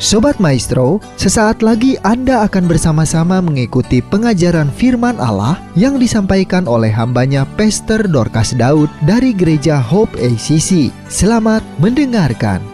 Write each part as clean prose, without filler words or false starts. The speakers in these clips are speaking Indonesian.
Sobat Maestro, sesaat lagi Anda akan bersama-sama mengikuti pengajaran firman Allah yang disampaikan oleh hambanya Pastor Dorcas Daud dari Gereja Hope ACC. Selamat mendengarkan.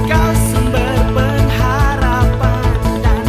Kau sumber pengharapan dan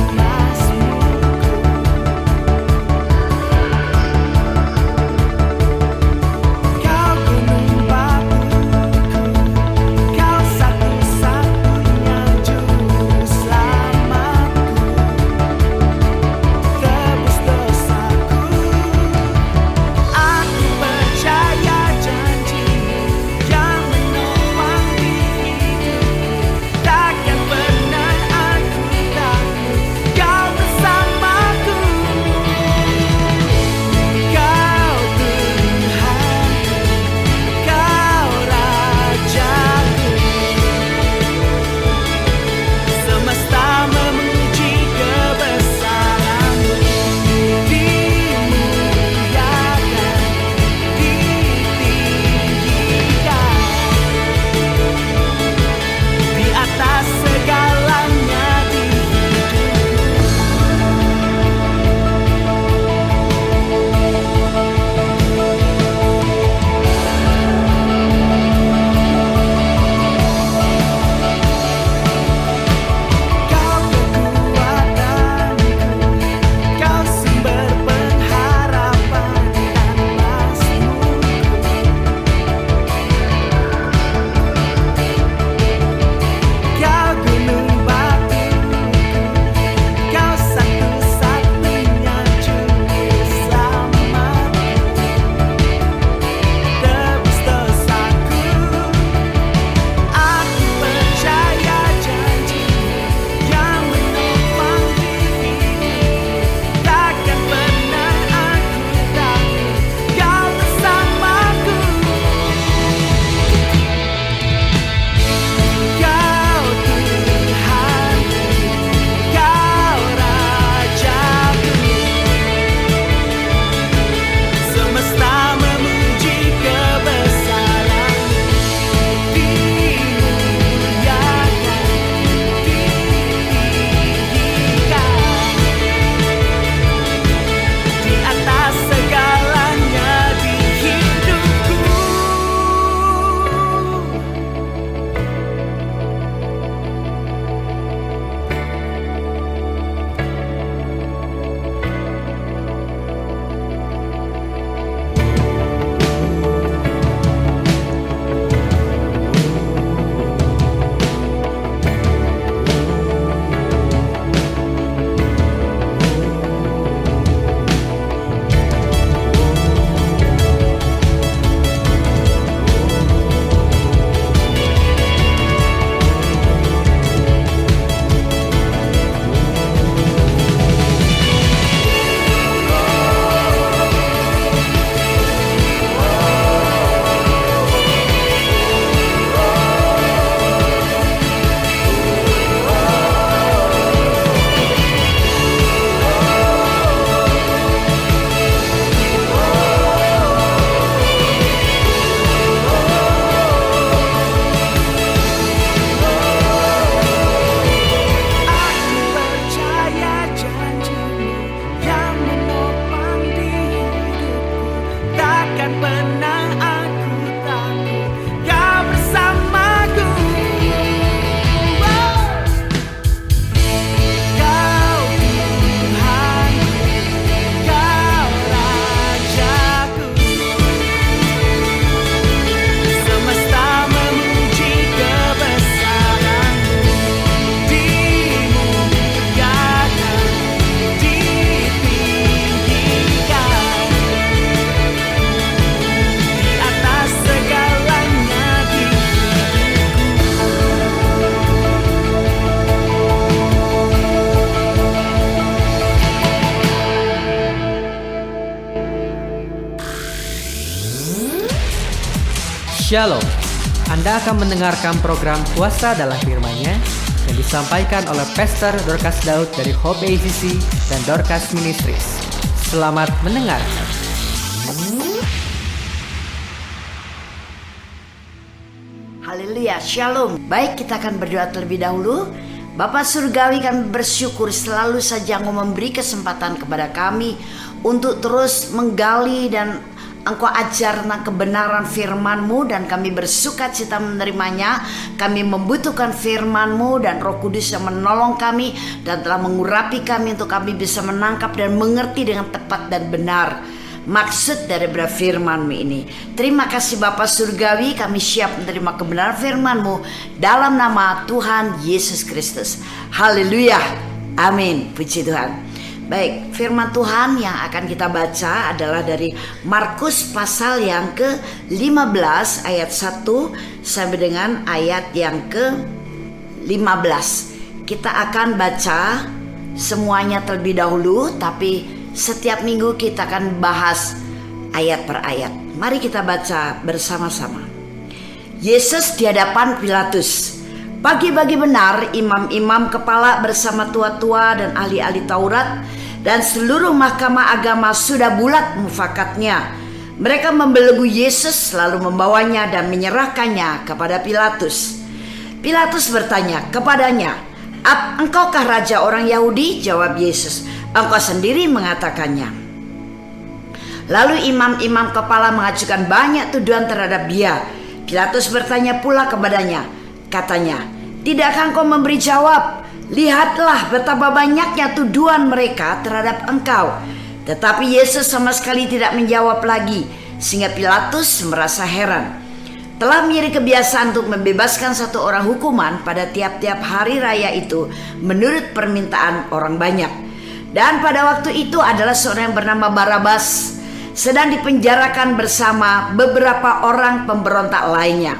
Shalom. Anda akan mendengarkan program Kuasa dalam Firman-Nya yang disampaikan oleh Pastor Dorcas Daud dari Hope ACC dan Dorcas Ministries. Selamat mendengarkan. Haleluya, Shalom. Baik, kita akan berdoa terlebih dahulu. Bapa Surgawi, kami bersyukur selalu saja Engkau memberi kesempatan kepada kami untuk terus menggali dan Engkau ajar tentang kebenaran firman-Mu, dan kami bersuka cita menerimanya. Kami membutuhkan firman-Mu dan Roh Kudus yang menolong kami dan telah mengurapi kami untuk kami bisa menangkap dan mengerti dengan tepat dan benar maksud dari firman-Mu ini. Terima kasih Bapa Surgawi, kami siap menerima kebenaran firman-Mu dalam nama Tuhan Yesus Kristus. Haleluya, amin, puji Tuhan. Baik, firman Tuhan yang akan kita baca adalah dari Markus pasal yang ke-15 ayat 1 sampai dengan ayat yang ke-15. Kita akan baca semuanya terlebih dahulu, tapi setiap minggu kita akan bahas ayat per ayat. Mari kita baca bersama-sama. Yesus di hadapan Pilatus. Pagi-pagi benar imam-imam kepala bersama tua-tua dan ahli-ahli Taurat dan seluruh mahkamah agama sudah bulat mufakatnya. Mereka membelenggu Yesus lalu membawanya dan menyerahkannya kepada Pilatus. Pilatus bertanya kepadanya, "Engkaukah raja orang Yahudi?" Jawab Yesus, "Engkau sendiri mengatakannya." Lalu imam-imam kepala mengajukan banyak tuduhan terhadap dia. Pilatus bertanya pula kepadanya, katanya, "Tidakkah engkau memberi jawab? Lihatlah betapa banyaknya tuduhan mereka terhadap engkau." Tetapi Yesus sama sekali tidak menjawab lagi, sehingga Pilatus merasa heran. Telah menjadi kebiasaan untuk membebaskan satu orang hukuman pada tiap-tiap hari raya itu menurut permintaan orang banyak. Dan pada waktu itu adalah seorang yang bernama Barabas sedang dipenjarakan bersama beberapa orang pemberontak lainnya.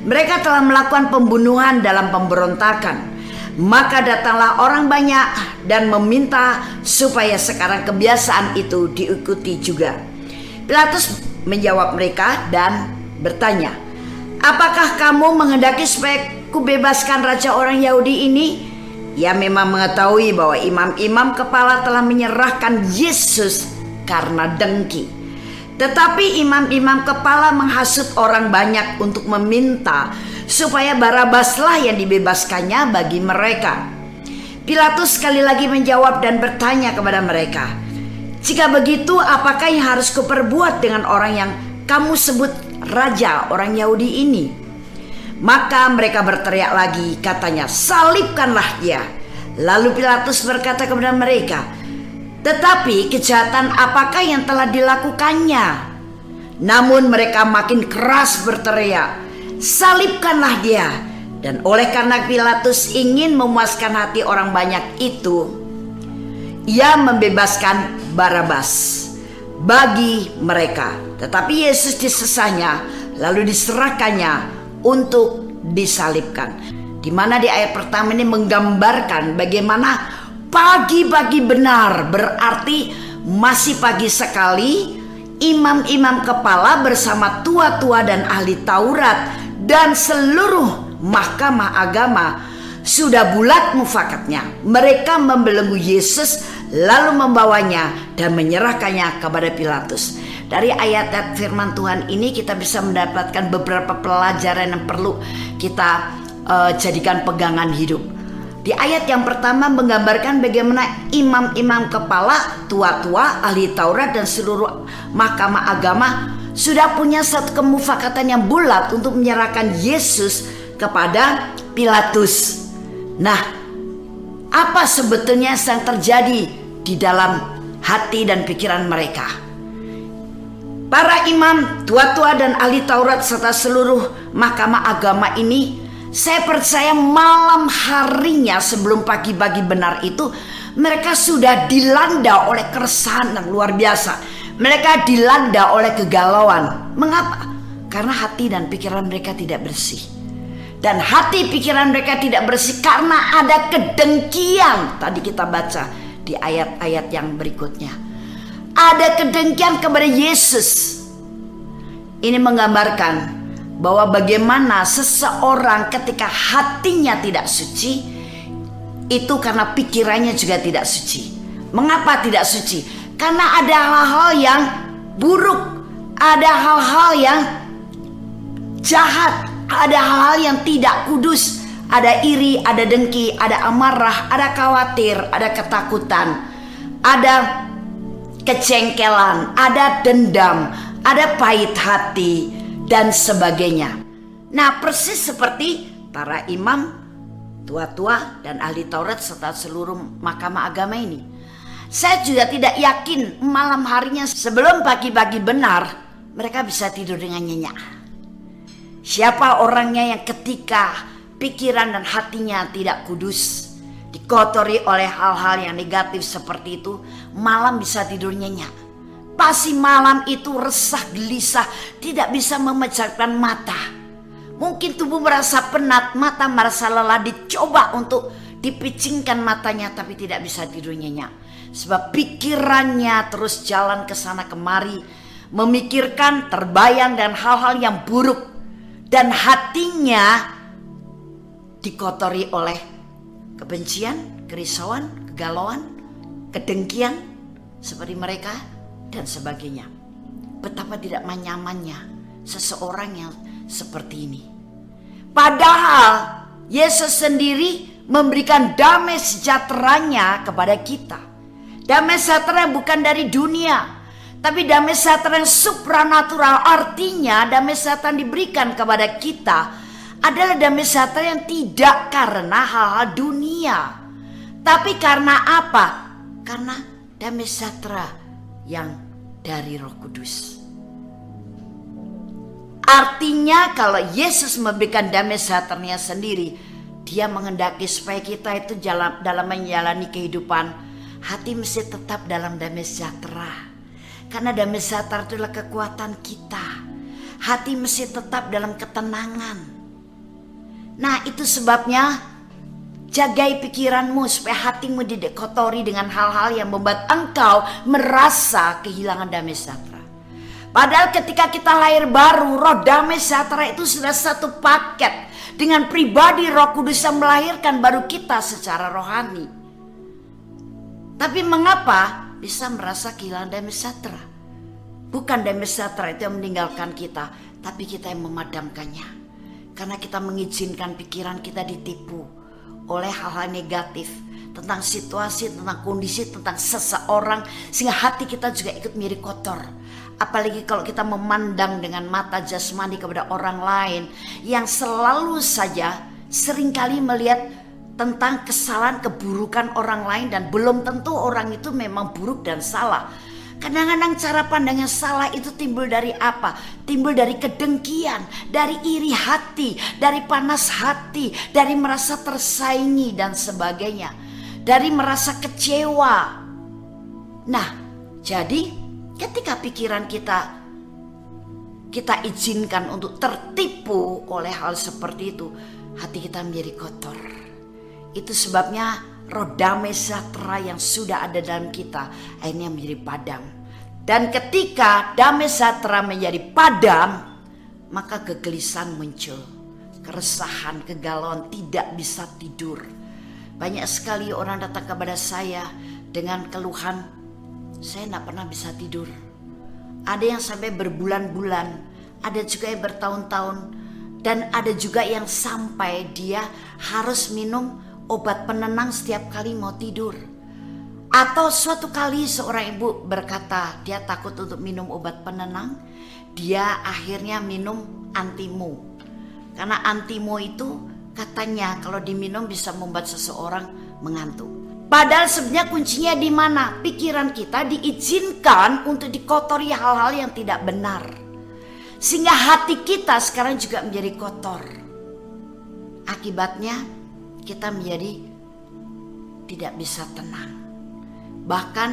Mereka telah melakukan pembunuhan dalam pemberontakan. Maka datanglah orang banyak dan meminta supaya sekarang kebiasaan itu diikuti juga. Pilatus menjawab mereka dan bertanya, "Apakah kamu menghendaki supaya kubebaskan raja orang Yahudi ini?" Ia memang mengetahui bahwa imam-imam kepala telah menyerahkan Yesus karena dengki. Tetapi imam-imam kepala menghasut orang banyak untuk meminta supaya Barabaslah yang dibebaskannya bagi mereka. Pilatus sekali lagi menjawab dan bertanya kepada mereka, "Jika begitu, apakah yang harus kuperbuat dengan orang yang kamu sebut raja orang Yahudi ini?" Maka mereka berteriak lagi, katanya, "Salibkanlah dia." Lalu Pilatus berkata kepada mereka, "Tetapi kejahatan apakah yang telah dilakukannya?" Namun mereka makin keras berteriak, "Salibkanlah dia." Dan oleh karena Pilatus ingin memuaskan hati orang banyak itu, ia membebaskan Barabas bagi mereka. Tetapi Yesus disesahnya lalu diserahkannya untuk disalibkan. Di mana di ayat pertama ini menggambarkan bagaimana pagi-pagi benar, berarti masih pagi sekali, imam-imam kepala bersama tua-tua dan ahli Taurat dan seluruh mahkamah agama sudah bulat mufakatnya. Mereka membelenggu Yesus lalu membawanya dan menyerahkannya kepada Pilatus. Dari ayat-ayat firman Tuhan ini kita bisa mendapatkan beberapa pelajaran yang perlu kita jadikan pegangan hidup. Di ayat yang pertama menggambarkan bagaimana imam-imam kepala, tua-tua, ahli Taurat dan seluruh mahkamah agama sudah punya satu kemufakatan yang bulat untuk menyerahkan Yesus kepada Pilatus. Nah, apa sebetulnya yang terjadi di dalam hati dan pikiran mereka? Para imam, tua-tua dan ahli Taurat serta seluruh mahkamah agama ini, saya percaya malam harinya sebelum pagi-pagi benar itu, mereka sudah dilanda oleh keresahan yang luar biasa. Mereka dilanda oleh kegalauan. Mengapa? Karena hati dan pikiran mereka tidak bersih. Dan hati pikiran mereka tidak bersih karena ada kedengkian. Tadi kita baca di ayat-ayat yang berikutnya. Ada kedengkian kepada Yesus. Ini menggambarkan bahwa bagaimana seseorang ketika hatinya tidak suci, itu karena pikirannya juga tidak suci. Mengapa tidak suci? Karena ada hal-hal yang buruk, ada hal-hal yang jahat, ada hal-hal yang tidak kudus. Ada iri, ada dengki, ada amarah, ada khawatir, ada ketakutan, ada kecengkelan, ada dendam, ada pahit hati, dan sebagainya. Nah, persis seperti para imam, tua-tua, dan ahli Taurat serta seluruh mahkamah agama ini. Saya juga tidak yakin malam harinya sebelum pagi-pagi benar mereka bisa tidur dengan nyenyak. Siapa orangnya yang ketika pikiran dan hatinya tidak kudus, dikotori oleh hal-hal yang negatif seperti itu, malam bisa tidur nyenyak. Pasti malam itu resah gelisah, tidak bisa memejamkan mata. Mungkin tubuh merasa penat, mata merasa lelah, dicoba untuk dipicingkan matanya tapi tidak bisa tidur nyenyak. Sebab pikirannya terus jalan ke sana kemari, memikirkan, terbayang dan hal-hal yang buruk. Dan hatinya dikotori oleh kebencian, kerisauan, kegalauan, kedengkian seperti mereka dan sebagainya. Betapa tidak nyamannya seseorang yang seperti ini. Padahal Yesus sendiri memberikan damai sejahteranya kepada kita. Damai sejahtera yang bukan dari dunia, tapi damai sejahtera yang supranatural. Artinya damai sejahtera yang diberikan kepada kita adalah damai sejahtera yang tidak karena hal-hal dunia, tapi karena apa? Karena damai sejahtera yang dari Roh Kudus. Artinya kalau Yesus memberikan damai sejahteranya sendiri, Dia menghendaki supaya kita itu dalam menjalani kehidupan, hati mesti tetap dalam damai sejahtera. Karena damai sejahtera itu adalah kekuatan kita. Hati mesti tetap dalam ketenangan. Nah, itu sebabnya jagai pikiranmu supaya hatimu dikotori dengan hal-hal yang membuat engkau merasa kehilangan damai sejahtera. Padahal ketika kita lahir baru, roh damai sejahtera itu sudah satu paket dengan pribadi Roh Kudus yang melahirkan baru kita secara rohani. Tapi mengapa bisa merasa kehilangan damai sejahtera? Bukan damai sejahtera itu yang meninggalkan kita, tapi kita yang memadamkannya. Karena kita mengizinkan pikiran kita ditipu oleh hal-hal negatif tentang situasi, tentang kondisi, tentang seseorang, sehingga hati kita juga ikut mirip kotor. Apalagi kalau kita memandang dengan mata jasmani kepada orang lain yang selalu saja seringkali melihat tentang kesalahan, keburukan orang lain, dan belum tentu orang itu memang buruk dan salah. Kadang-kadang cara pandang yang salah itu timbul dari apa? Timbul dari kedengkian, dari iri hati, dari panas hati, dari merasa tersaingi dan sebagainya, dari merasa kecewa. Nah, jadi ketika pikiran kita izinkan untuk tertipu oleh hal seperti itu, hati kita menjadi kotor. Itu sebabnya roh damai sejahtera yang sudah ada dalam kita akhirnya menjadi padam. Dan ketika damai sejahtera menjadi padam, maka kegelisahan muncul, keresahan, kegalauan, tidak bisa tidur. Banyak sekali orang datang kepada saya dengan keluhan, saya tidak pernah bisa tidur. Ada yang sampai berbulan-bulan, ada juga yang bertahun-tahun, dan ada juga yang sampai dia harus minum obat penenang setiap kali mau tidur. Atau suatu kali seorang ibu berkata dia takut untuk minum obat penenang, dia akhirnya minum antimo. Karena antimo itu katanya kalau diminum bisa membuat seseorang mengantuk. Padahal sebenarnya kuncinya di mana? Pikiran kita diizinkan untuk dikotori hal-hal yang tidak benar, sehingga hati kita sekarang juga menjadi kotor. Akibatnya kita menjadi tidak bisa tenang. Bahkan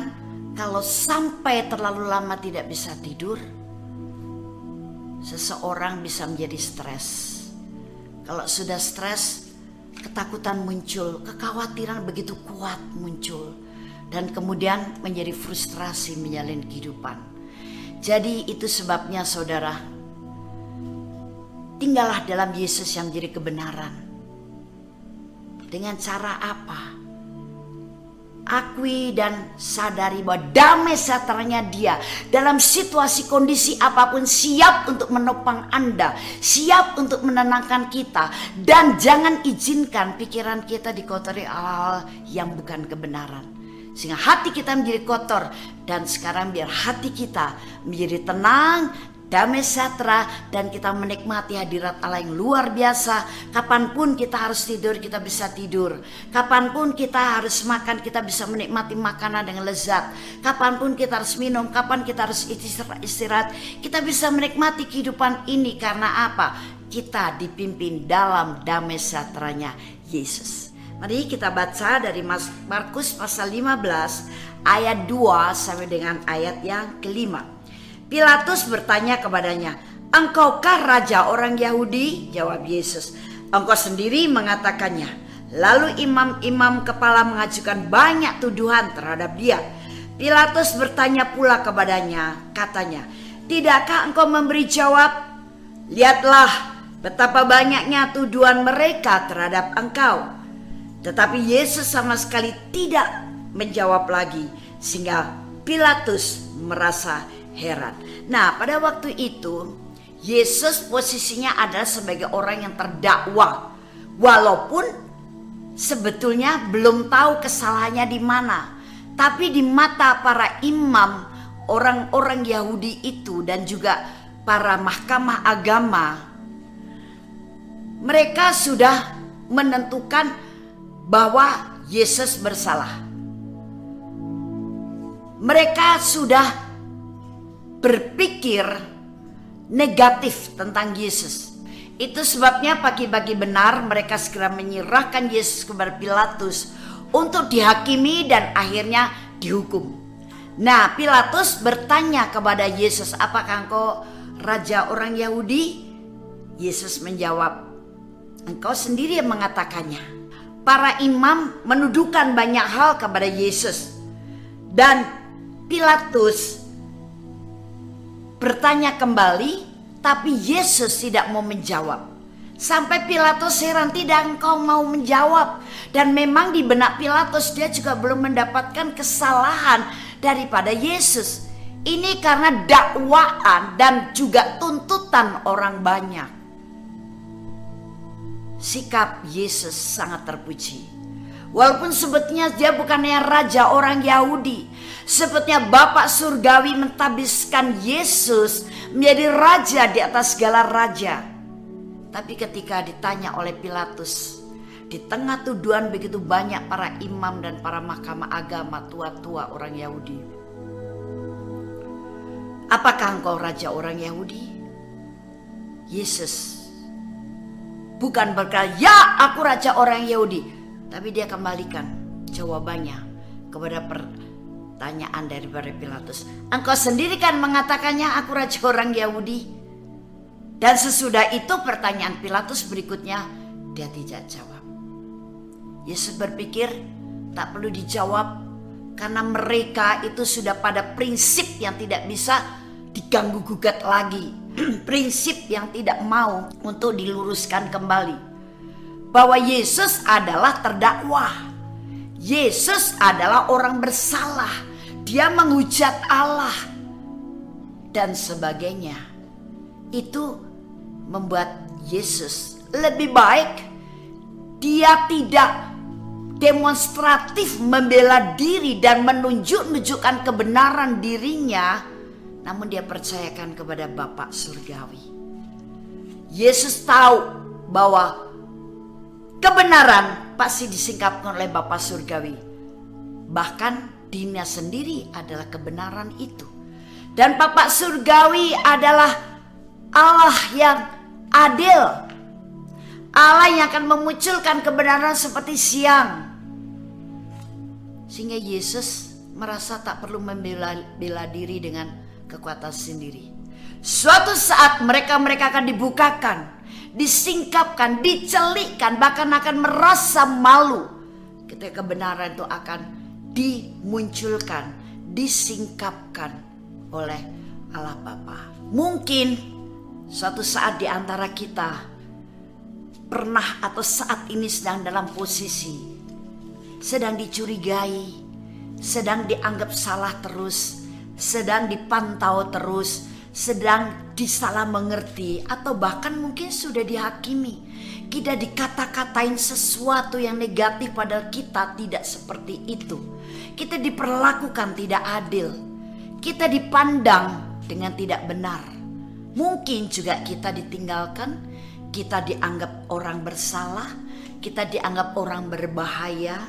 kalau sampai terlalu lama tidak bisa tidur, seseorang bisa menjadi stres. Kalau sudah stres, ketakutan muncul, kekhawatiran begitu kuat muncul, dan kemudian menjadi frustrasi menjalani kehidupan. Jadi itu sebabnya saudara, tinggallah dalam Yesus yang menjadi kebenaran. Dengan cara apa? Akui dan sadari bahwa damai sejahteranya Dia dalam situasi kondisi apapun siap untuk menopang Anda, siap untuk menenangkan kita, dan jangan izinkan pikiran kita dikotori hal-hal yang bukan kebenaran. Sehingga hati kita menjadi kotor, dan sekarang biar hati kita menjadi tenang, damai sejahtera, dan kita menikmati hadirat Allah yang luar biasa. Kapanpun kita harus tidur, kita bisa tidur. Kapanpun kita harus makan, kita bisa menikmati makanan dengan lezat. Kapanpun kita harus minum, kapan kita harus istirahat, kita bisa menikmati kehidupan ini. Karena apa? Kita dipimpin dalam damai sejahteranya Yesus. Mari kita baca dari Markus pasal 15 ayat 2 sampai dengan ayat yang kelima. Pilatus bertanya kepadanya, "Engkaukah raja orang Yahudi?" Jawab Yesus, "Engkau sendiri mengatakannya." Lalu imam-imam kepala mengajukan banyak tuduhan terhadap Dia. Pilatus bertanya pula kepadanya, katanya, "Tidakkah engkau memberi jawab? Lihatlah betapa banyaknya tuduhan mereka terhadap engkau." Tetapi Yesus sama sekali tidak menjawab lagi, sehingga Pilatus merasa heran. Nah, pada waktu itu Yesus posisinya adalah sebagai orang yang terdakwa, walaupun sebetulnya belum tahu kesalahannya di mana. Tapi di mata para imam, orang-orang Yahudi itu, dan juga para mahkamah agama, mereka sudah menentukan bahwa Yesus bersalah. Mereka sudah berpikir negatif tentang Yesus. Itu sebabnya pagi-pagi benar mereka segera menyerahkan Yesus kepada Pilatus untuk dihakimi dan akhirnya dihukum. Nah, Pilatus bertanya kepada Yesus, "Apakah engkau raja orang Yahudi?" Yesus menjawab, "Engkau sendiri yang mengatakannya." Para imam menuduhkan banyak hal kepada Yesus, dan Pilatus bertanya kembali, tapi Yesus tidak mau menjawab. Sampai Pilatus heran, "Tidak engkau mau menjawab?" Dan memang di benak Pilatus dia juga belum mendapatkan kesalahan daripada Yesus. Ini karena dakwaan dan juga tuntutan orang banyak. Sikap Yesus sangat terpuji. Walaupun sebetulnya dia bukannya raja orang Yahudi, sebetulnya Bapa Surgawi mentabiskan Yesus menjadi raja di atas segala raja. Tapi ketika ditanya oleh Pilatus, di tengah tuduhan begitu banyak para imam dan para mahkamah agama, tua-tua orang Yahudi, "Apakah engkau raja orang Yahudi?" Yesus bukan berkata, "Ya, aku raja orang Yahudi." Tapi dia kembalikan jawabannya kepada pertanyaan daripada Pilatus. "Engkau sendiri kan mengatakannya aku raja orang Yahudi?" Dan sesudah itu pertanyaan Pilatus berikutnya dia tidak jawab. Yesus berpikir tak perlu dijawab, karena mereka itu sudah pada prinsip yang tidak bisa diganggu gugat lagi. Prinsip yang tidak mau untuk diluruskan kembali. Bahwa Yesus adalah terdakwa. Yesus adalah orang bersalah. Dia menghujat Allah dan sebagainya. Itu membuat Yesus lebih baik dia tidak demonstratif membela diri dan menunjukkan kebenaran dirinya, namun dia percayakan kepada Bapa Surgawi. Yesus tahu bahwa kebenaran pasti disingkapkan oleh Bapa Surgawi. Bahkan dirinya sendiri adalah kebenaran itu. Dan Bapa Surgawi adalah Allah yang adil. Allah yang akan memunculkan kebenaran seperti siang. Sehingga Yesus merasa tak perlu membela diri dengan kekuatan sendiri. Suatu saat mereka akan dibukakan, disingkapkan, dicelikkan, bahkan akan merasa malu ketika kebenaran itu akan dimunculkan, disingkapkan oleh Allah Bapa. Mungkin suatu saat di antara kita pernah atau saat ini sedang dalam posisi, sedang dicurigai, sedang dianggap salah terus, sedang dipantau terus, sedang disalah mengerti, atau bahkan mungkin sudah dihakimi. Kita dikata-katain sesuatu yang negatif padahal kita tidak seperti itu. Kita diperlakukan tidak adil. Kita dipandang dengan tidak benar. Mungkin juga kita ditinggalkan, kita dianggap orang bersalah, kita dianggap orang berbahaya.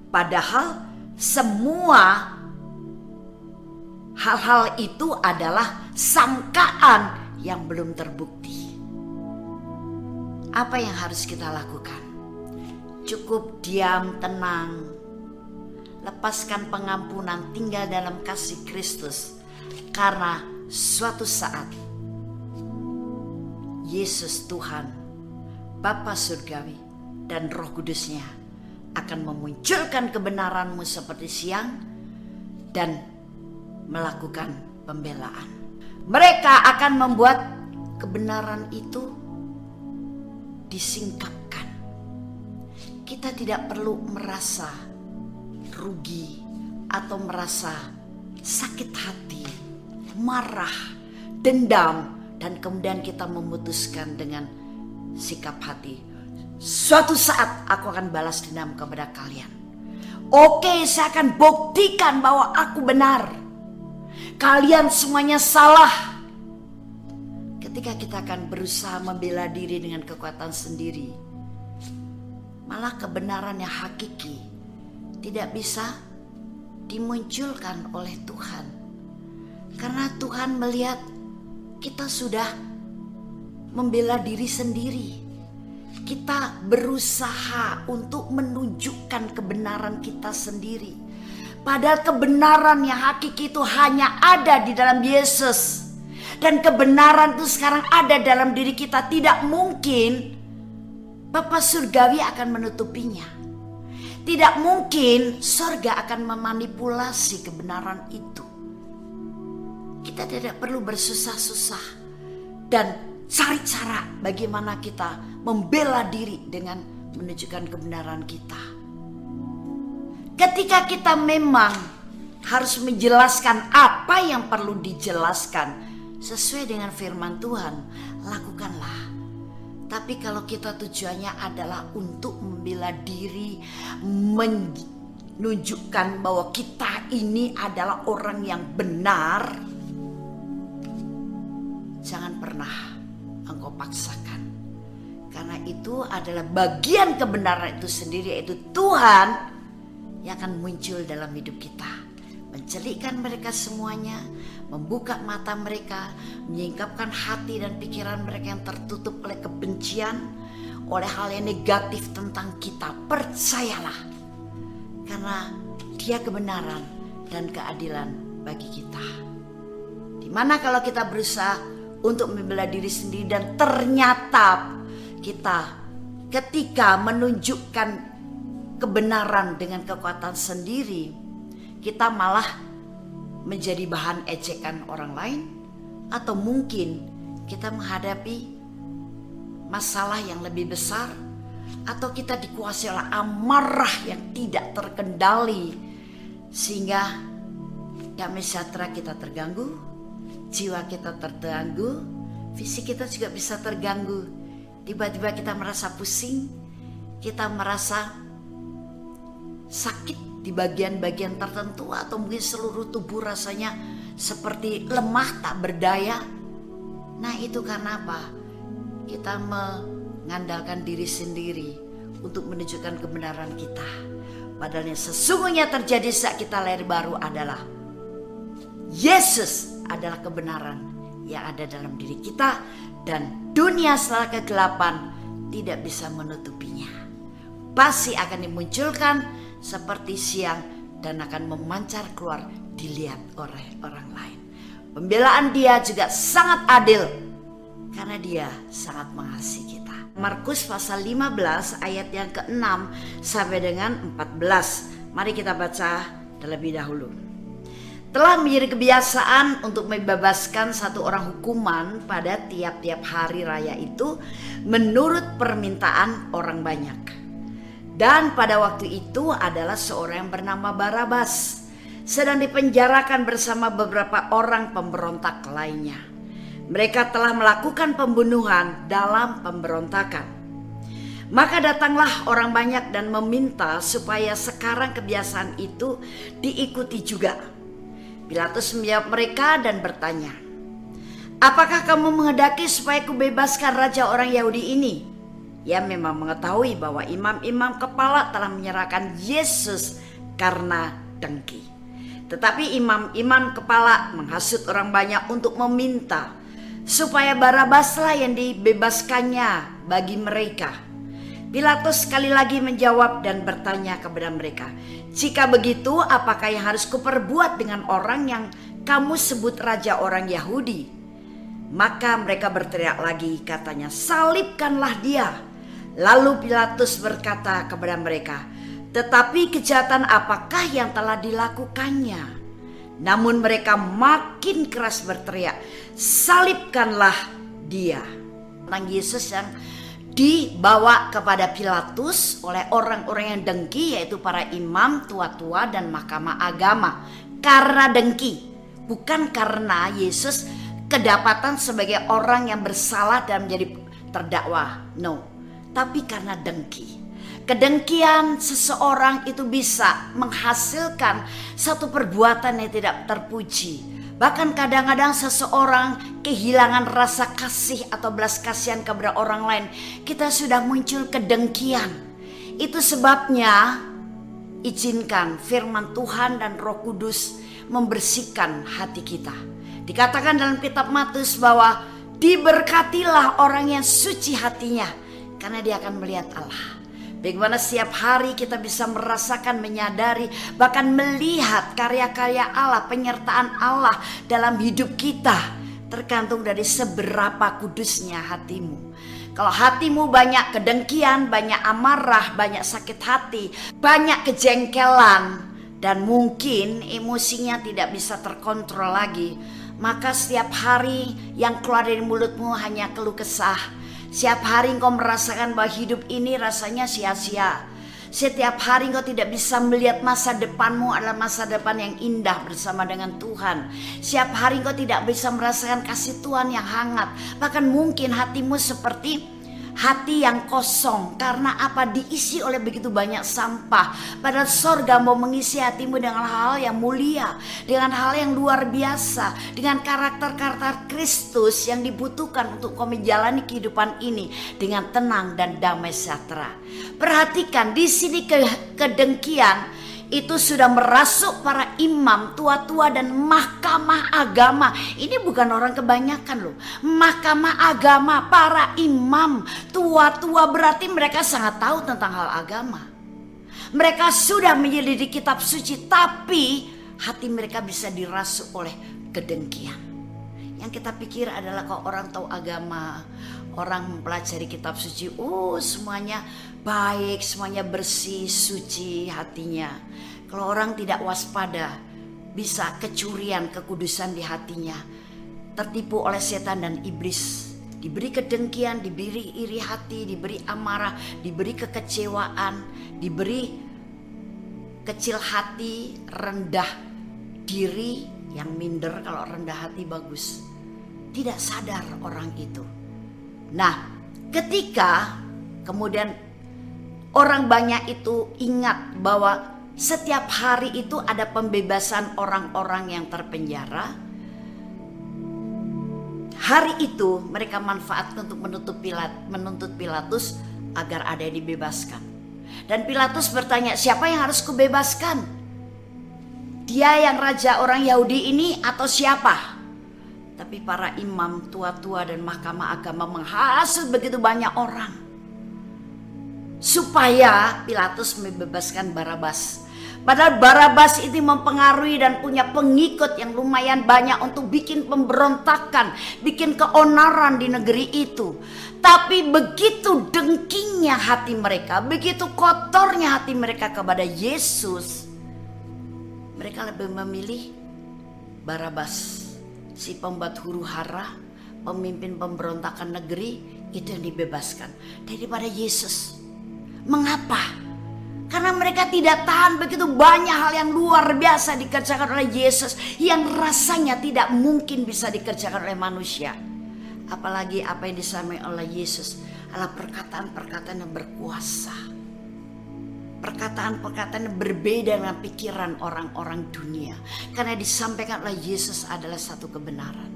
Padahal semua hal-hal itu adalah sangkaan yang belum terbukti. Apa yang harus kita lakukan? Cukup diam, tenang, lepaskan pengampunan, tinggal dalam kasih Kristus. Karena suatu saat Yesus Tuhan, Bapa Surgawi dan Roh Kudusnya akan memunculkan kebenaranmu seperti siang dan melakukan pembelaan. Mereka akan membuat kebenaran itu disingkapkan. Kita tidak perlu merasa rugi atau merasa sakit hati, marah, dendam, dan kemudian kita memutuskan dengan sikap hati, suatu saat aku akan balas dendam kepada kalian. Oke, saya akan buktikan bahwa aku benar. Kalian semuanya salah. Ketika kita akan berusaha membela diri dengan kekuatan sendiri, malah kebenaran yang hakiki tidak bisa dimunculkan oleh Tuhan. Karena Tuhan melihat kita sudah membela diri sendiri. Kita berusaha untuk menunjukkan kebenaran kita sendiri. Padahal kebenaran yang hakiki itu hanya ada di dalam Yesus. Dan kebenaran itu sekarang ada dalam diri kita. Tidak mungkin Bapa Surgawi akan menutupinya. Tidak mungkin surga akan memanipulasi kebenaran itu. Kita tidak perlu bersusah-susah dan cari cara bagaimana kita membela diri dengan menunjukkan kebenaran kita. Ketika kita memang harus menjelaskan apa yang perlu dijelaskan sesuai dengan firman Tuhan, lakukanlah. Tapi kalau kita tujuannya adalah untuk membela diri, menunjukkan bahwa kita ini adalah orang yang benar, jangan pernah engkau paksakan. Karena itu adalah bagian kebenaran itu sendiri, yaitu Tuhan yang akan muncul dalam hidup kita, mencelikkan mereka semuanya, membuka mata mereka, menyingkapkan hati dan pikiran mereka yang tertutup oleh kebencian, oleh hal yang negatif tentang kita. Percayalah, karena Dia kebenaran dan keadilan bagi kita. Dimana kalau kita berusaha untuk membela diri sendiri dan ternyata kita ketika menunjukkan kebenaran dengan kekuatan sendiri, kita malah menjadi bahan ejekan orang lain, atau mungkin kita menghadapi masalah yang lebih besar, atau kita dikuasai oleh amarah yang tidak terkendali sehingga damai sejahtera kita terganggu, jiwa kita terganggu, fisik kita juga bisa terganggu. Tiba-tiba kita merasa pusing, kita merasa sakit di bagian-bagian tertentu, atau mungkin seluruh tubuh rasanya seperti lemah tak berdaya. Nah, itu karena apa? Kita mengandalkan diri sendiri untuk menunjukkan kebenaran kita. Padahal yang sesungguhnya terjadi saat kita lahir baru adalah Yesus adalah kebenaran yang ada dalam diri kita, dan dunia setelah kegelapan tidak bisa menutupinya. Pasti akan dimunculkan seperti siang dan akan memancar keluar, dilihat oleh orang lain. Pembelaan Dia juga sangat adil karena Dia sangat mengasihi kita. Markus pasal 15 ayat yang ke-6 sampai dengan 14. Mari kita baca terlebih dahulu. telah menjadi kebiasaan untuk membebaskan satu orang hukuman pada tiap-tiap hari raya itu menurut permintaan orang banyak. Dan pada waktu itu adalah seorang yang bernama Barabas sedang dipenjarakan bersama beberapa orang pemberontak lainnya. Mereka telah melakukan pembunuhan dalam pemberontakan. Maka datanglah orang banyak dan meminta supaya sekarang kebiasaan itu diikuti juga. Pilatus menjawab mereka dan bertanya, "Apakah kamu menghendaki supaya kubebaskan raja orang Yahudi ini?" Ia memang mengetahui bahwa imam-imam kepala telah menyerahkan Yesus karena dengki. Tetapi imam-imam kepala menghasut orang banyak untuk meminta supaya Barabaslah yang dibebaskannya bagi mereka. Pilatus sekali lagi menjawab dan bertanya kepada mereka, "Jika begitu, apakah yang harus kuperbuat dengan orang yang kamu sebut raja orang Yahudi?" Maka mereka berteriak lagi, katanya, "Salibkanlah dia." Lalu Pilatus berkata kepada mereka, "Tetapi kejahatan apakah yang telah dilakukannya?" Namun mereka makin keras berteriak, "Salibkanlah dia." Tentang Yesus yang dibawa kepada Pilatus oleh orang-orang yang dengki, yaitu para imam, tua-tua dan mahkamah agama. Karena dengki, bukan karena Yesus kedapatan sebagai orang yang bersalah dan menjadi terdakwa, no, tapi karena dengki. Kedengkian seseorang itu bisa menghasilkan satu perbuatan yang tidak terpuji. Bahkan kadang-kadang seseorang kehilangan rasa kasih atau belas kasihan kepada orang lain, kita sudah muncul kedengkian. Itu sebabnya izinkan firman Tuhan dan Roh Kudus membersihkan hati kita. Dikatakan dalam kitab Matius bahwa diberkatilah orang yang suci hatinya, karena dia akan melihat Allah. Bagaimana setiap hari kita bisa merasakan, menyadari, bahkan melihat karya-karya Allah, penyertaan Allah dalam hidup kita, tergantung dari seberapa kudusnya hatimu. Kalau hatimu banyak kedengkian, banyak amarah, banyak sakit hati, banyak kejengkelan, dan mungkin emosinya tidak bisa terkontrol lagi, maka setiap hari yang keluar dari mulutmu hanya keluh kesah. Setiap hari engkau merasakan bahwa hidup ini rasanya sia-sia. Setiap hari engkau tidak bisa melihat masa depanmu adalah masa depan yang indah bersama dengan Tuhan. Setiap hari engkau tidak bisa merasakan kasih Tuhan yang hangat. Bahkan mungkin hatimu seperti hati yang kosong. Karena apa? Diisi oleh begitu banyak sampah. Padahal sorga mau mengisi hatimu dengan hal yang mulia, dengan hal yang luar biasa, dengan karakter-karakter Kristus yang dibutuhkan untuk kau menjalani kehidupan ini dengan tenang dan damai sejahtera. Perhatikan di sini kedengkian itu sudah merasuk para imam, tua-tua dan mahkamah agama. Ini bukan orang kebanyakan loh. Mahkamah agama, para imam, tua-tua, berarti mereka sangat tahu tentang hal agama. Mereka sudah menyelidiki kitab suci, tapi hati mereka bisa dirasuk oleh kedengkian. Yang kita pikir adalah kalau orang tahu agama, orang mempelajari kitab suci, semuanya baik, semuanya bersih, suci hatinya. Kalau orang tidak waspada, bisa kecurian kekudusan di hatinya, tertipu oleh setan dan iblis. Diberi kedengkian, diberi iri hati, diberi amarah, diberi kekecewaan, diberi kecil hati, rendah diri, yang minder. Kalau rendah hati bagus. Tidak sadar orang itu. Nah, ketika kemudian orang banyak itu ingat bahwa setiap hari itu ada pembebasan orang-orang yang terpenjara, hari itu mereka manfaatkan untuk menuntut Pilatus agar ada yang dibebaskan. Dan Pilatus bertanya, siapa yang harus kubebaskan? Dia yang raja orang Yahudi ini atau siapa? Tapi para imam, tua-tua dan mahkamah agama menghasut begitu banyak orang supaya Pilatus membebaskan Barabas. Padahal Barabas ini mempengaruhi dan punya pengikut yang lumayan banyak untuk bikin pemberontakan, bikin keonaran di negeri itu. Tapi begitu dengkinya hati mereka, begitu kotornya hati mereka kepada Yesus, mereka lebih memilih Barabas, si pembuat huru hara, pemimpin pemberontakan negeri, itu yang dibebaskan daripada Yesus. Mengapa? Karena mereka tidak tahan begitu banyak hal yang luar biasa dikerjakan oleh Yesus yang rasanya tidak mungkin bisa dikerjakan oleh manusia. Apalagi apa yang disampaikan oleh Yesus adalah perkataan-perkataan yang berkuasa. Perkataan-perkataan yang berbeda dengan pikiran orang-orang dunia. Karena disampaikan oleh Yesus adalah satu kebenaran.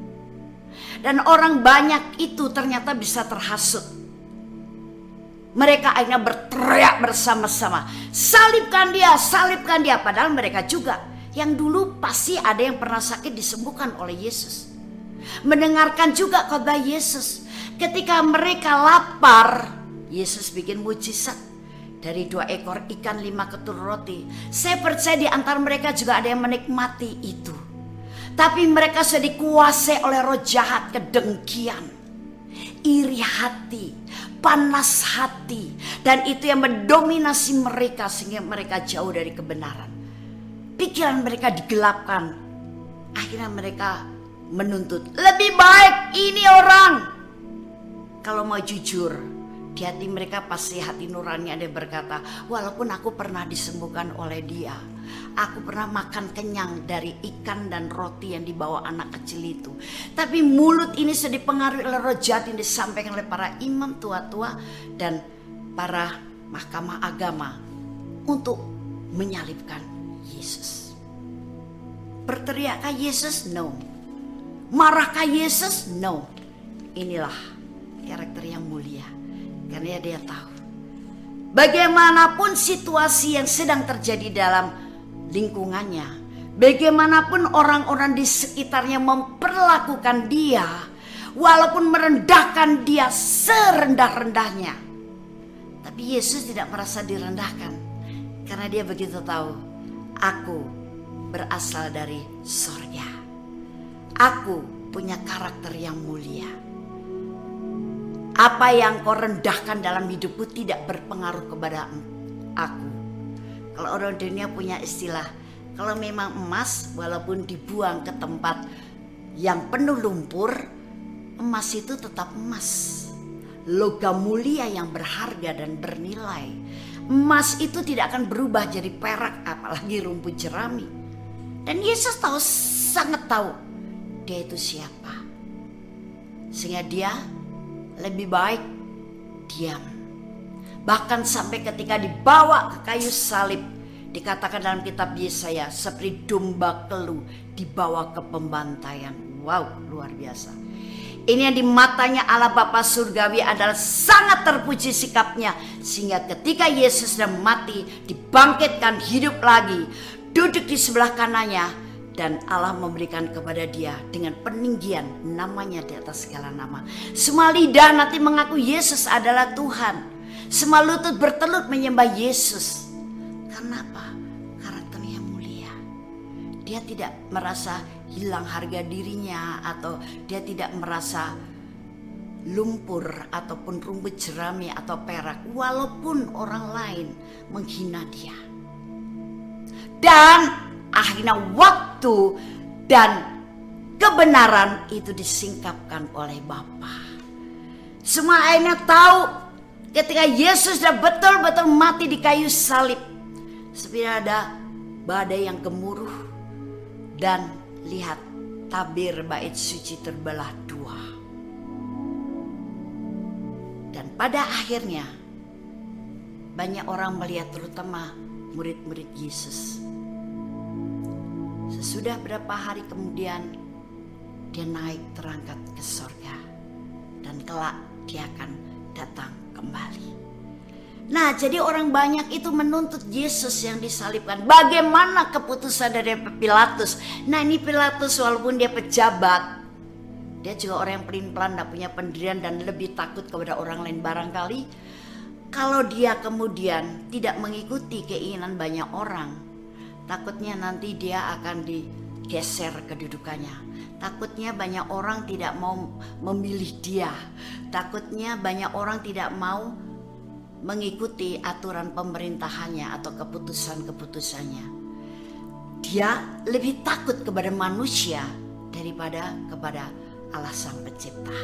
Dan orang banyak itu ternyata bisa terhasut. Mereka akhirnya berteriak bersama-sama, salibkan dia, salibkan dia. Padahal mereka juga yang dulu pasti ada yang pernah sakit disembuhkan oleh Yesus. Mendengarkan juga khotbah Yesus. Ketika mereka lapar, Yesus bikin mujizat. Dari 2 ekor ikan, 5 ketul roti. Saya percaya di antara mereka juga ada yang menikmati itu. Tapi mereka sudah dikuasai oleh roh jahat, kedengkian, iri hati, panas hati. Dan itu yang mendominasi mereka sehingga mereka jauh dari kebenaran. Pikiran mereka digelapkan. Akhirnya mereka menuntut, lebih baik ini orang. Kalau mau jujur, di hati mereka pasti hati nurani ada yang berkata, walaupun aku pernah disembuhkan oleh dia, aku pernah makan kenyang dari ikan dan roti yang dibawa anak kecil itu. Tapi mulut ini sudah dipengaruhi oleh roh jahat yang disampaikan oleh para imam tua-tua dan para mahkamah agama untuk menyalibkan Yesus. Berteriakkah Yesus? No. Marahkah Yesus? No. Inilah karakter yang mulia. Karena dia tahu bagaimanapun situasi yang sedang terjadi dalam lingkungannya, bagaimanapun orang-orang di sekitarnya memperlakukan dia, walaupun merendahkan dia serendah-rendahnya, tapi Yesus tidak merasa direndahkan. Karena dia begitu tahu, aku berasal dari sorga, aku punya karakter yang mulia. Apa yang kau rendahkan dalam hidupmu tidak berpengaruh kepada aku. Kalau orang dunia punya istilah, kalau memang emas walaupun dibuang ke tempat yang penuh lumpur, emas itu tetap emas. Logam mulia yang berharga dan bernilai. Emas itu tidak akan berubah jadi perak, apalagi rumput jerami. Dan Yesus tahu, sangat tahu dia itu siapa. Sehingga dia lebih baik diam. Bahkan sampai ketika dibawa ke kayu salib, dikatakan dalam kitab Yesaya, seperti domba kelu dibawa ke pembantaian. Wow, luar biasa. Ini yang di matanya Allah Bapa Surgawi adalah sangat terpuji sikapnya. Sehingga ketika Yesus sudah mati, dibangkitkan hidup lagi, duduk di sebelah kanannya, dan Allah memberikan kepada dia dengan peninggian namanya di atas segala nama. Semua lidah nanti mengaku Yesus adalah Tuhan. Semua lutut bertelut menyembah Yesus. Karena apa? Karakternya mulia. Dia tidak merasa hilang harga dirinya, atau dia tidak merasa lumpur ataupun rumput jerami atau perak, walaupun orang lain menghina dia. Dan akhirnya waktu dan kebenaran itu disingkapkan oleh Bapa. Semua akhirnya tahu ketika Yesus sudah betul-betul mati di kayu salib. Seperti ada badai yang gemuruh, dan lihat tabir bait suci terbelah dua. Dan pada akhirnya banyak orang melihat, terutama murid-murid Yesus. Sesudah berapa hari kemudian dia naik terangkat ke sorga, dan kelak dia akan datang kembali. Nah, jadi orang banyak itu menuntut Yesus yang disalibkan. Bagaimana keputusan dari Pilatus? Nah, ini Pilatus walaupun dia pejabat, dia juga orang yang pelin-pelan, tidak punya pendirian dan lebih takut kepada orang lain. Barangkali kalau dia kemudian tidak mengikuti keinginan banyak orang, takutnya nanti dia akan digeser kedudukannya. Takutnya banyak orang tidak mau memilih dia. Takutnya banyak orang tidak mau mengikuti aturan pemerintahannya atau keputusan-keputusannya. dia lebih takut kepada manusia daripada kepada Allah Sang Pencipta.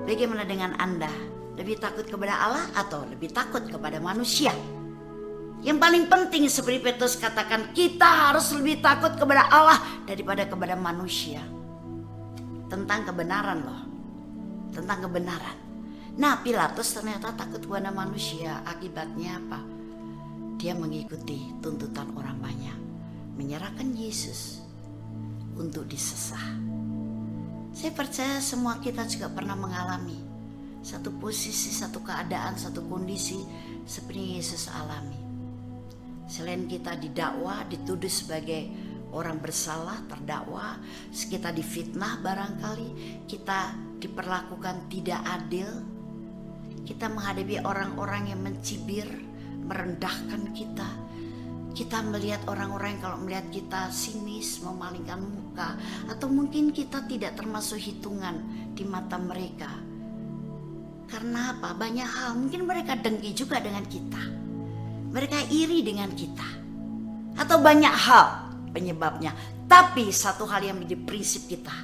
Bagaimana dengan Anda? Lebih takut kepada Allah atau lebih takut kepada manusia? Yang paling penting seperti Petrus katakan, kita harus lebih takut kepada Allah daripada kepada manusia. Tentang kebenaran loh. Tentang kebenaran. Nah, Pilatus ternyata takut kepada manusia. Akibatnya apa? Dia mengikuti tuntutan orang banyak. Menyerahkan Yesus untuk disesah. Saya percaya semua kita juga pernah mengalami satu posisi, satu keadaan, satu kondisi seperti Yesus alami. Selain kita didakwa, dituduh sebagai orang bersalah, terdakwa, kita difitnah barangkali, kita diperlakukan tidak adil, kita menghadapi orang-orang yang mencibir, merendahkan kita. Kita melihat orang-orang yang kalau melihat kita sinis, memalingkan muka, atau mungkin kita tidak termasuk hitungan di mata mereka. Karena apa? Banyak hal, mungkin mereka dengki juga dengan kita. Mereka iri dengan kita. Atau banyak hal penyebabnya. Tapi satu hal yang menjadi prinsip kita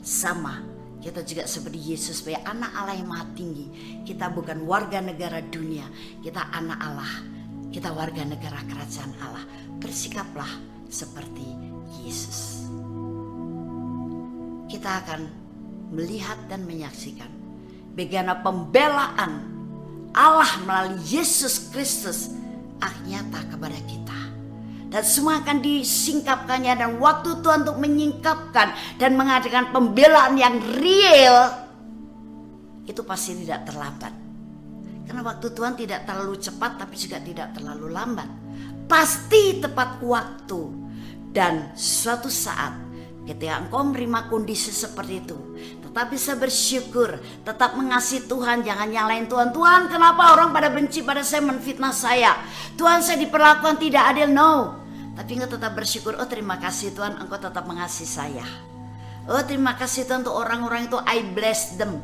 sama. Kita juga seperti Yesus sebagai anak Allah yang maha tinggi. Kita bukan warga negara dunia. Kita anak Allah. Kita warga negara kerajaan Allah. Bersikaplah seperti Yesus. Kita akan melihat dan menyaksikan bagaimana pembelaan Allah melalui Yesus Kristus nyata kepada kita. Dan semua akan disingkapkannya, dan waktu Tuhan untuk menyingkapkan dan mengadakan pembelaan yang real itu pasti tidak terlambat. Karena waktu Tuhan tidak terlalu cepat tapi juga tidak terlalu lambat. Pasti tepat waktu. Dan suatu saat ketika engkau menerima kondisi seperti itu, tetap bisa bersyukur, tetap mengasihi Tuhan, jangan nyalain Tuhan. Tuhan, kenapa orang pada benci pada saya, menfitnah saya? Tuhan, saya diperlakukan tidak adil. No. Tapi engkau tetap bersyukur. Oh, terima kasih Tuhan, engkau tetap mengasihi saya. Oh, terima kasih Tuhan untuk orang-orang itu, I bless them.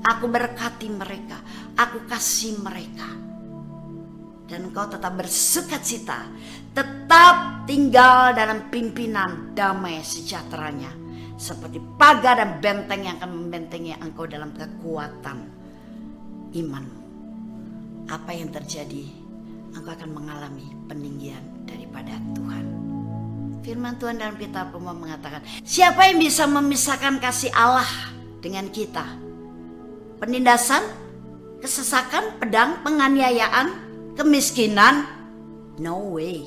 Aku berkati mereka, aku kasih mereka. Dan engkau tetap bersukacita, tetap tinggal dalam pimpinan damai sejahteranya, seperti pagar dan benteng yang akan membentengi engkau dalam kekuatan imanmu. Apa yang terjadi? Engkau akan mengalami peninggian daripada Tuhan. Firman Tuhan dalam kitab Roma mengatakan, siapa yang bisa memisahkan kasih Allah dengan kita? Penindasan, kesesakan, pedang, penganiayaan, kemiskinan? No way.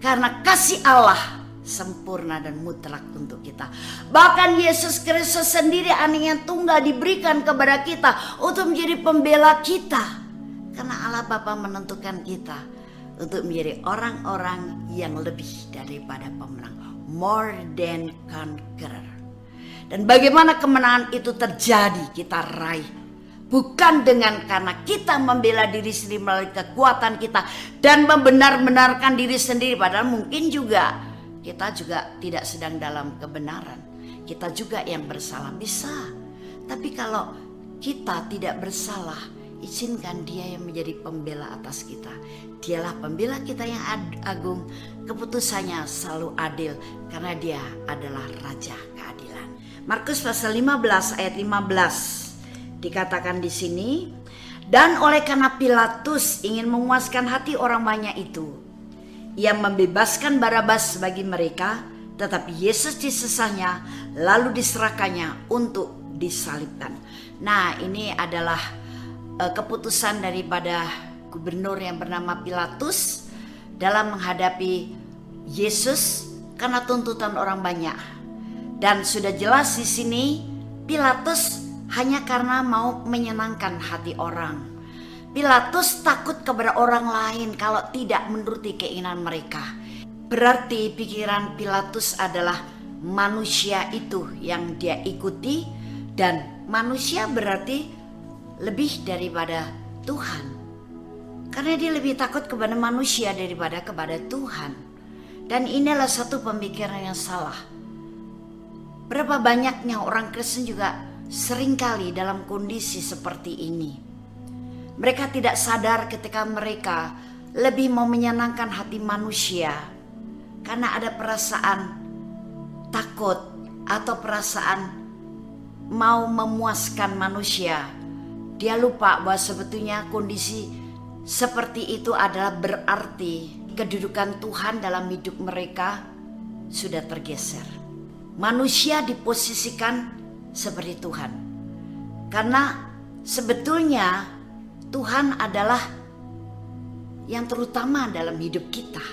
Karena kasih Allah sempurna dan mutlak untuk kita. Bahkan Yesus Kristus sendiri, anaknya tunggal, diberikan kepada kita untuk menjadi pembela kita. Karena Allah Bapa menentukan kita untuk menjadi orang-orang yang lebih daripada pemenang, more than conqueror. Dan bagaimana kemenangan itu terjadi, kita raih bukan dengan karena kita membela diri sendiri melalui kekuatan kita dan membenar-benarkan diri sendiri, padahal mungkin juga kita juga tidak sedang dalam kebenaran, kita juga yang bersalah, bisa. Tapi kalau kita tidak bersalah, izinkan Dia yang menjadi pembela atas kita. Dialah pembela kita yang agung, keputusannya selalu adil karena Dia adalah Raja keadilan. Markus pasal 15 ayat 15 dikatakan di sini, dan oleh karena Pilatus ingin memuaskan hati orang banyak itu, ia membebaskan Barabas bagi mereka, tetapi Yesus disesahnya lalu diserahkannya untuk disalibkan. Nah, ini adalah keputusan daripada gubernur yang bernama Pilatus dalam menghadapi Yesus karena tuntutan orang banyak. Dan sudah jelas di sini Pilatus hanya karena mau menyenangkan hati orang. Pilatus takut kepada orang lain kalau tidak menuruti keinginan mereka. Berarti pikiran Pilatus adalah manusia itu yang dia ikuti, dan manusia berarti lebih daripada Tuhan. Karena dia lebih takut kepada manusia daripada kepada Tuhan. Dan inilah satu pemikiran yang salah. Berapa banyaknya orang Kristen juga seringkali dalam kondisi seperti ini. Mereka tidak sadar ketika mereka lebih mau menyenangkan hati manusia karena ada perasaan takut atau perasaan mau memuaskan manusia, dia lupa bahwa sebetulnya kondisi seperti itu adalah berarti kedudukan Tuhan dalam hidup mereka sudah tergeser. Manusia diposisikan seperti Tuhan, karena sebetulnya Tuhan adalah yang terutama dalam hidup kita.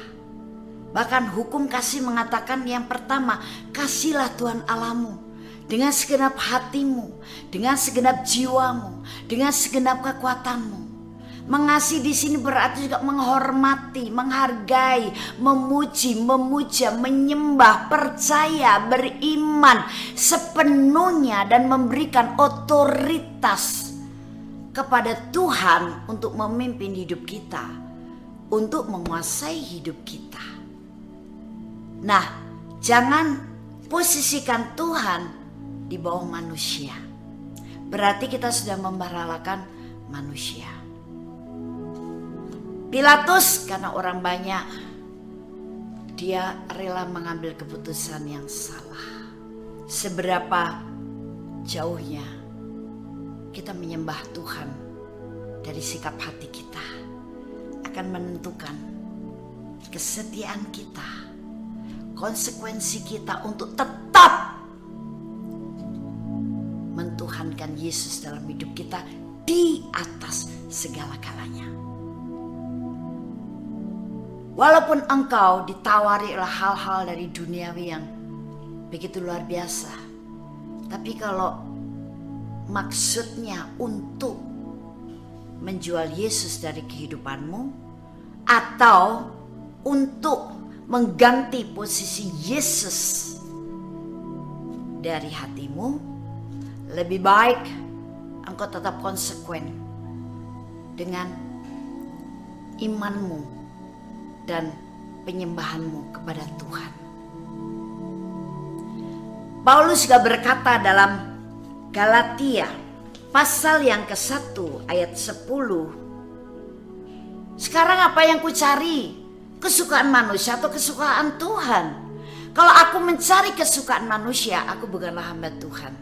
Bahkan hukum kasih mengatakan yang pertama, kasihilah Tuhan Allahmu dengan segenap hatimu, dengan segenap jiwamu, dengan segenap kekuatanmu. Mengasihi di sini berarti juga menghormati, menghargai, memuji, memuja, menyembah, percaya, beriman sepenuhnya dan memberikan otoritas kepada Tuhan untuk memimpin hidup kita, untuk menguasai hidup kita. Nah, jangan posisikan Tuhan di bawah manusia. Berarti kita sudah memberhalakan manusia. Pilatus karena orang banyak, dia rela mengambil keputusan yang salah. Seberapa jauhnya kita menyembah Tuhan dari sikap hati kita akan menentukan kesetiaan kita, konsekuensi kita untuk tetap mentuhankan Yesus dalam hidup kita di atas segala galanya. Walaupun engkau ditawari oleh hal-hal dari duniawi yang begitu luar biasa, tapi kalau maksudnya untuk menjual Yesus dari kehidupanmu atau untuk mengganti posisi Yesus dari hatimu, lebih baik engkau tetap konsekuen dengan imanmu dan penyembahanmu kepada Tuhan. Paulus juga berkata dalam Galatia pasal yang ke-1 ayat 10. Sekarang apa yang ku cari? Kesukaan manusia atau kesukaan Tuhan? Kalau aku mencari kesukaan manusia, aku bukanlah hamba Tuhan.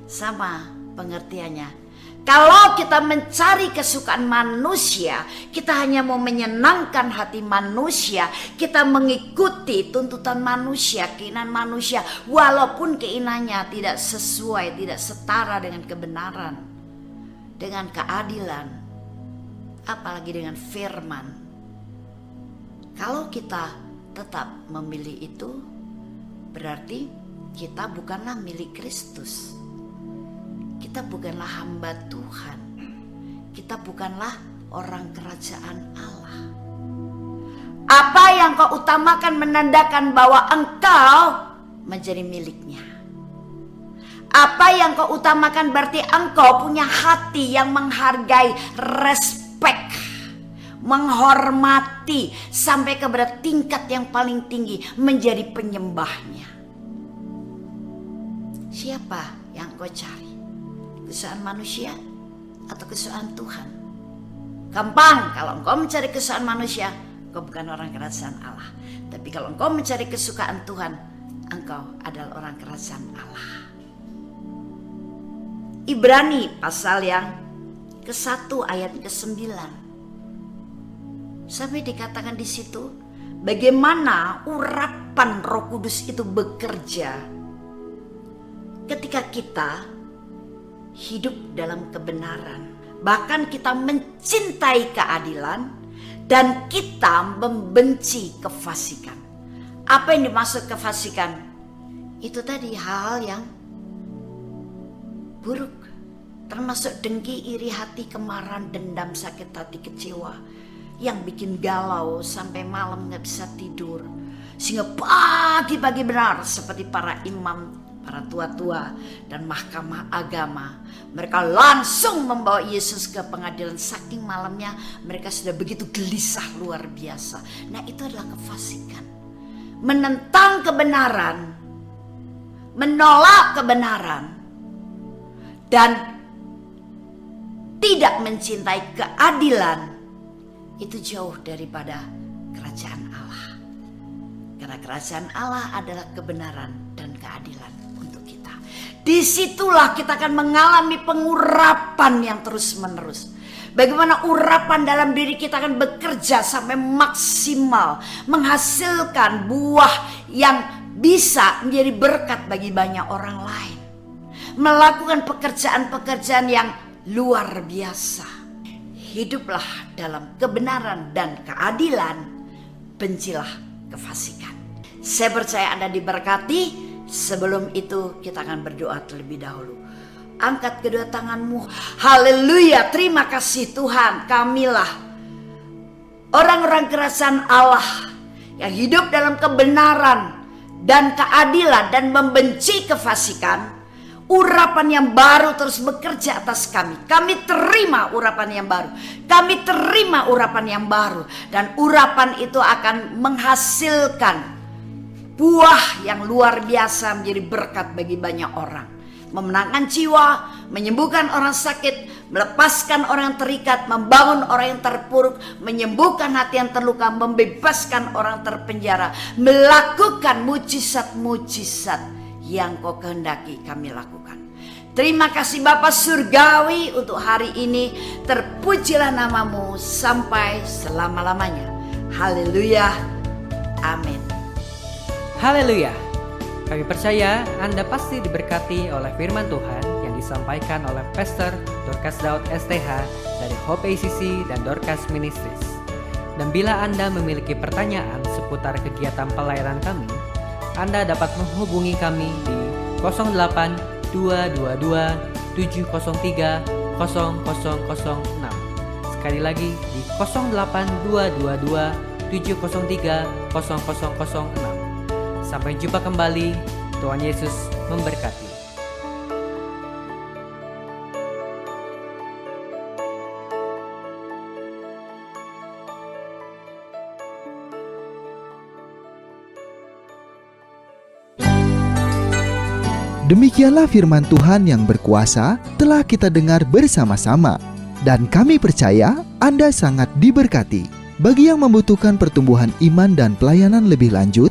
Sama pengertiannya. Kalau kita mencari kesukaan manusia, kita hanya mau menyenangkan hati manusia, kita mengikuti tuntutan manusia, keinginan manusia, walaupun keinginannya tidak sesuai, tidak setara dengan kebenaran, dengan keadilan, apalagi dengan firman. Kalau kita tetap memilih itu, berarti kita bukanlah milik Kristus. Kita bukanlah hamba Tuhan. Kita bukanlah orang kerajaan Allah. Apa yang kau utamakan menandakan bahwa engkau menjadi miliknya. Apa yang kau utamakan berarti engkau punya hati yang menghargai, respect, menghormati sampai kepada tingkat yang paling tinggi, menjadi penyembahnya. Siapa yang kau cari? Kesukaan manusia atau kesukaan Tuhan? Gampang, kalau engkau mencari kesukaan manusia, engkau bukan orang kerajaan Allah. Tapi kalau engkau mencari kesukaan Tuhan, engkau adalah orang kerajaan Allah. Ibrani pasal yang ke-1 ayat ke-9. Sampai dikatakan di situ, bagaimana urapan Roh Kudus itu bekerja ketika kita hidup dalam kebenaran, bahkan kita mencintai keadilan dan kita membenci kefasikan. Apa yang dimaksud kefasikan? Itu tadi hal-hal yang buruk, termasuk dengki, iri hati, kemarahan, dendam, sakit hati, kecewa, yang bikin galau sampai malam gak bisa tidur, sehingga pagi-pagi benar seperti para imam, para tua-tua dan mahkamah agama, mereka langsung membawa Yesus ke pengadilan. Saking malamnya mereka sudah begitu gelisah luar biasa. Nah, itu adalah kefasikan, menentang kebenaran, menolak kebenaran, dan tidak mencintai keadilan. Itu jauh daripada kerajaan Allah. Karena kerajaan Allah adalah kebenaran dan keadilan untuk kita. Disitulah kita akan mengalami pengurapan yang terus menerus. Bagaimana urapan dalam diri kita akan bekerja sampai maksimal, menghasilkan buah yang bisa menjadi berkat bagi banyak orang lain. Melakukan pekerjaan-pekerjaan yang luar biasa. Hiduplah dalam kebenaran dan keadilan, bencilah kefasikan. Saya percaya Anda diberkati. Sebelum itu kita akan berdoa terlebih dahulu. Angkat kedua tanganmu. Haleluya, terima kasih Tuhan. Kamilah orang-orang kerajaan Allah yang hidup dalam kebenaran dan keadilan dan membenci kefasikan. Urapan yang baru terus bekerja atas kami. Kami terima urapan yang baru. Kami terima urapan yang baru. Dan urapan itu akan menghasilkan buah yang luar biasa menjadi berkat bagi banyak orang. Memenangkan jiwa, menyembuhkan orang sakit, melepaskan orang yang terikat, membangun orang yang terpuruk, menyembuhkan hati yang terluka, membebaskan orang terpenjara, melakukan mujizat-mujizat yang Kau kehendaki kami lakukan. Terima kasih Bapa Surgawi untuk hari ini. Terpujilah nama-Mu sampai selama-lamanya. Haleluya. Amin. Haleluya. Kami percaya Anda pasti diberkati oleh firman Tuhan yang disampaikan oleh Pastor Dorcas Daud STH dari Hope ACC dan Dorcas Ministries. Dan bila Anda memiliki pertanyaan seputar kegiatan pelayanan kami, Anda dapat menghubungi kami di 08 222 703 0006. Sekali lagi di 08 222 703 0006. Sampai jumpa kembali. Tuhan Yesus memberkati. Demikianlah firman Tuhan yang berkuasa telah kita dengar bersama-sama. Dan kami percaya Anda sangat diberkati. Bagi yang membutuhkan pertumbuhan iman dan pelayanan lebih lanjut,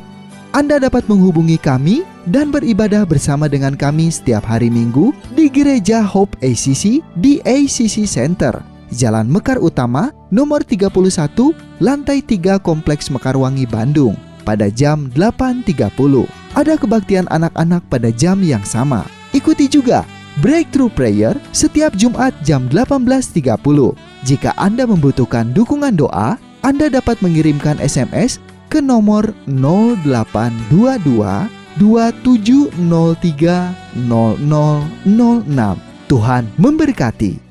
Anda dapat menghubungi kami dan beribadah bersama dengan kami setiap hari Minggu di Gereja Hope ACC di ACC Center, Jalan Mekar Utama, nomor 31, lantai 3 Kompleks Mekarwangi, Bandung, pada jam 8.30. Ada kebaktian anak-anak pada jam yang sama. Ikuti juga Breakthrough Prayer setiap Jumat jam 18.30. Jika Anda membutuhkan dukungan doa, Anda dapat mengirimkan SMS ke nomor 0822 2703 0006. Tuhan memberkati.